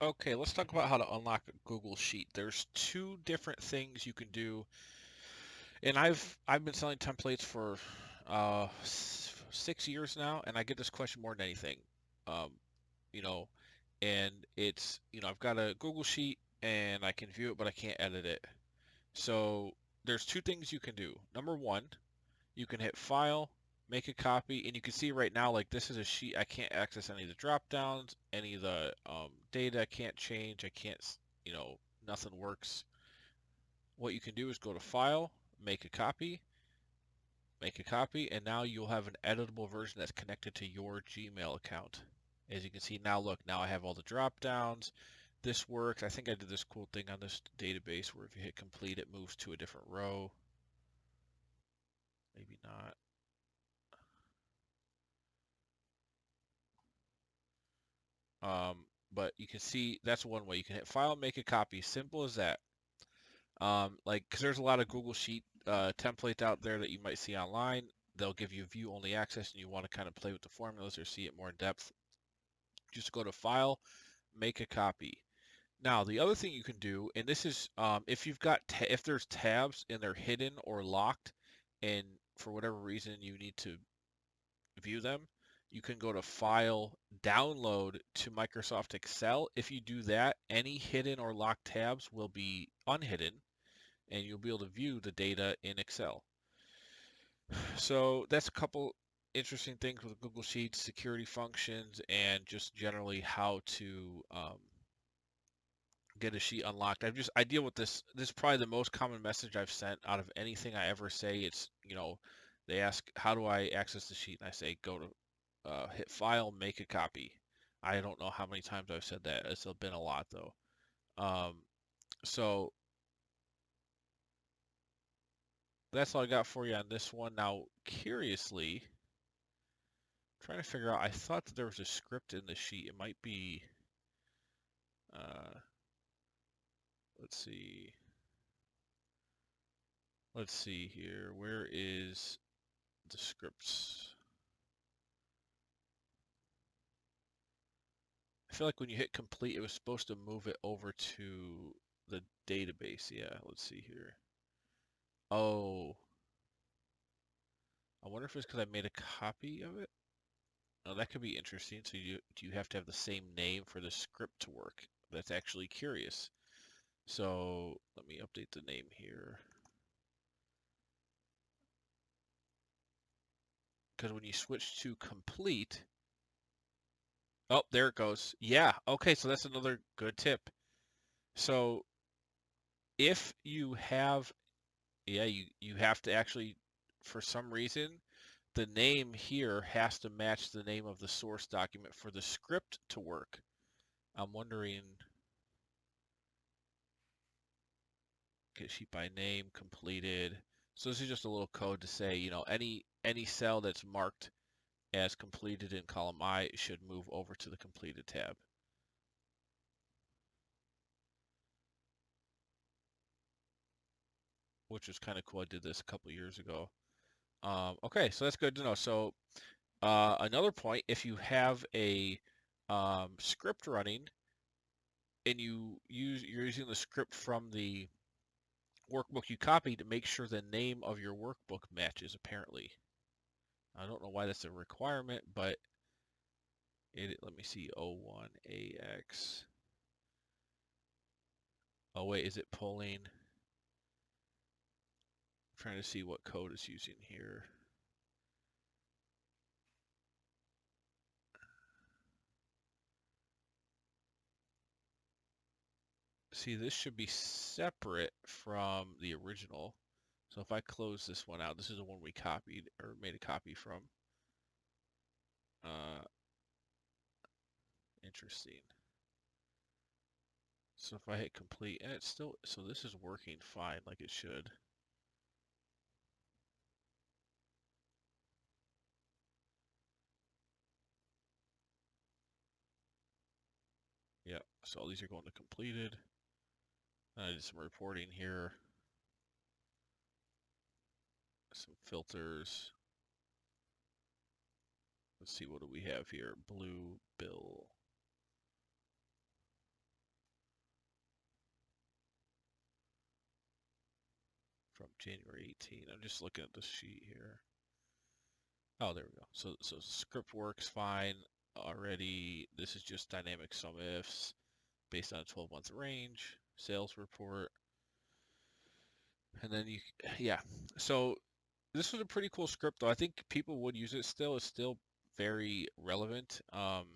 Okay, let's talk about how to unlock a Google Sheet. There's two different things you can do, and I've been selling templates for 6 years now, and I get this question more than anything. Um, you know, and it's I've got a Google Sheet and I can view it, but I can't edit it. So there's two things you can do. Number one, you can hit File, make a copy, and you can see right now, like this is a sheet. I can't access any of the drop downs, any of the data. I can't change. I can't, nothing works. What you can do is go to File, make a copy, and now you'll have an editable version that's connected to your Gmail account. As you can see now, look, now I have all the drop downs. This works. I think I did this cool thing on this database where if you hit complete, it moves to a different row. Maybe not. But you can see that's one way. You can hit file, make a copy. Simple as that. Because there's a lot of Google Sheet templates out there that you might see online. They'll give you view only access and you want to kind of play with the formulas or see it more in depth. Just go to file, make a copy. Now, the other thing you can do, and this is if you've got if there's tabs and they're hidden or locked, and for whatever reason you need to view them, you can go to File, Download to Microsoft Excel. If you do that, any hidden or locked tabs will be unhidden, and you'll be able to view the data in Excel. So that's a couple interesting things with Google Sheets, security functions, and just generally how to get a sheet unlocked. I deal with this. This is probably the most common message I've sent out of anything I ever say. It's they ask how do I access the sheet, and I say go to hit file, make a copy. I don't know how many times I've said that. It's been a lot though. Um, so that's all I got for you on this one. Now, curiously, trying to figure out. I thought that there was a script in the sheet. It might be. Uh, let's see. Let's see here. Where is the scripts? I feel like when you hit complete, it was supposed to move it over to the database. Yeah, let's see here. Oh, I wonder if it's because I made a copy of it. Oh, that could be interesting. So do you have to have the same name for the script to work? That's actually curious. So let me update the name here. Because when you switch to complete, oh, there it goes. Yeah, okay, so that's another good tip. So if you have, yeah, you have to actually, for some reason, the name here has to match the name of the source document for the script to work. I'm wondering, get sheet by name completed. So this is just a little code to say, any cell that's marked as completed in column I should move over to the completed tab. Which was kind of cool. I did this a couple years ago. Okay, so that's good to know. So another point, if you have a script running and you're using the script from the workbook you copied, to make sure the name of your workbook matches, apparently. I don't know why that's a requirement, but let me see, O1AX. Oh wait, is it pulling? I'm trying to see what code it's using here. See, this should be separate from the original. So if I close this one out, this is the one we copied or made a copy from. Uh, Interesting. So if I hit complete, and it's still, so this is working fine like it should. Yeah, so all these are going to completed. I did some reporting here, some filters. Let's see, what do we have here? Blue bill. January 18. I'm just looking at the sheet here. Oh, there we go. So script works fine already. This is just dynamic sum ifs based on a 12-month range, sales report, and then yeah. So this was a pretty cool script, though. I think people would use it still. It's still very relevant, and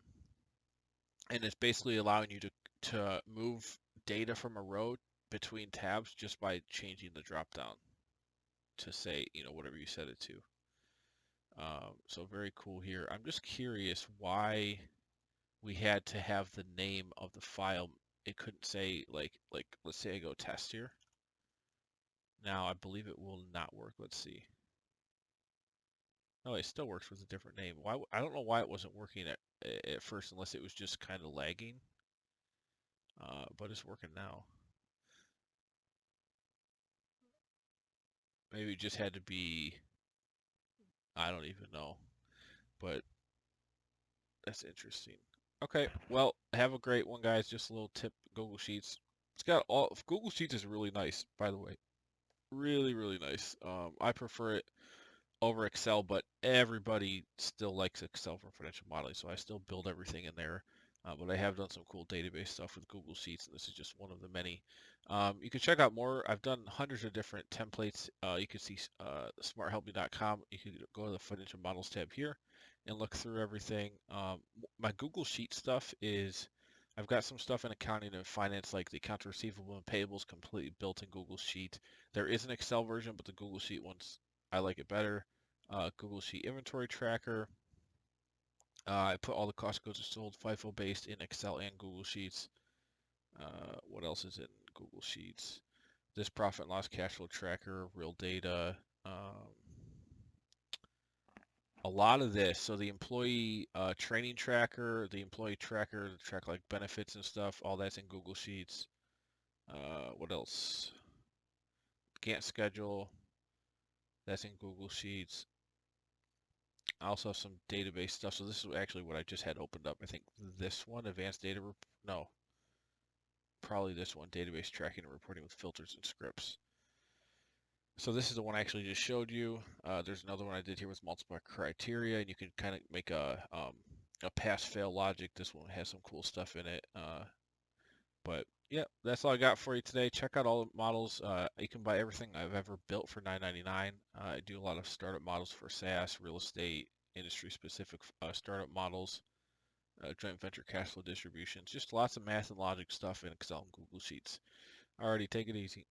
it's basically allowing you to move data from a row between tabs just by changing the drop down to say, whatever you set it to. So very cool here. I'm just curious why we had to have the name of the file. It couldn't say like let's say I go test here. Now I believe it will not work. Let's see. No, it still works with a different name. Why? I don't know why it wasn't working at first, unless it was just kind of lagging. But it's working now. Maybe it just had to be. I don't even know. But that's interesting. Okay, well, have a great one, guys. Just a little tip: Google Sheets. It's got all. Google Sheets is really nice, by the way. Really, really nice. I prefer it over Excel, but everybody still likes Excel for financial modeling, so I still build everything in there. But I have done some cool database stuff with Google Sheets, and this is just one of the many. You can check out more. I've done hundreds of different templates. You can see smarthelpme.com. You can go to the financial models tab here and look through everything. My Google Sheet stuff is, I've got some stuff in accounting and finance, like the accounts receivable and payables, completely built in Google Sheet. There is an Excel version, but the Google Sheet ones, I like it better. Google Sheet inventory tracker. I put all the cost of goods sold FIFO based in Excel and Google Sheets. What else is in Google Sheets? This profit and loss cash flow tracker, real data. A lot of this. So the employee training tracker, the employee tracker to track like benefits and stuff. All that's in Google Sheets. What else? Gantt schedule. That's in Google Sheets. I also have some database stuff. So this is actually what I just had opened up. I think this one, advanced data, no, probably this one, database tracking and reporting with filters and scripts. So this is the one I actually just showed you. There's another one I did here with multiple criteria, and you can kind of make a pass-fail logic. This one has some cool stuff in it. But yeah, that's all I got for you today. Check out all the models. You can buy everything I've ever built for $9.99. I do a lot of startup models for SaaS, real estate, industry-specific startup models, joint venture cash flow distributions, just lots of math and logic stuff in Excel and Google Sheets. Alrighty, take it easy.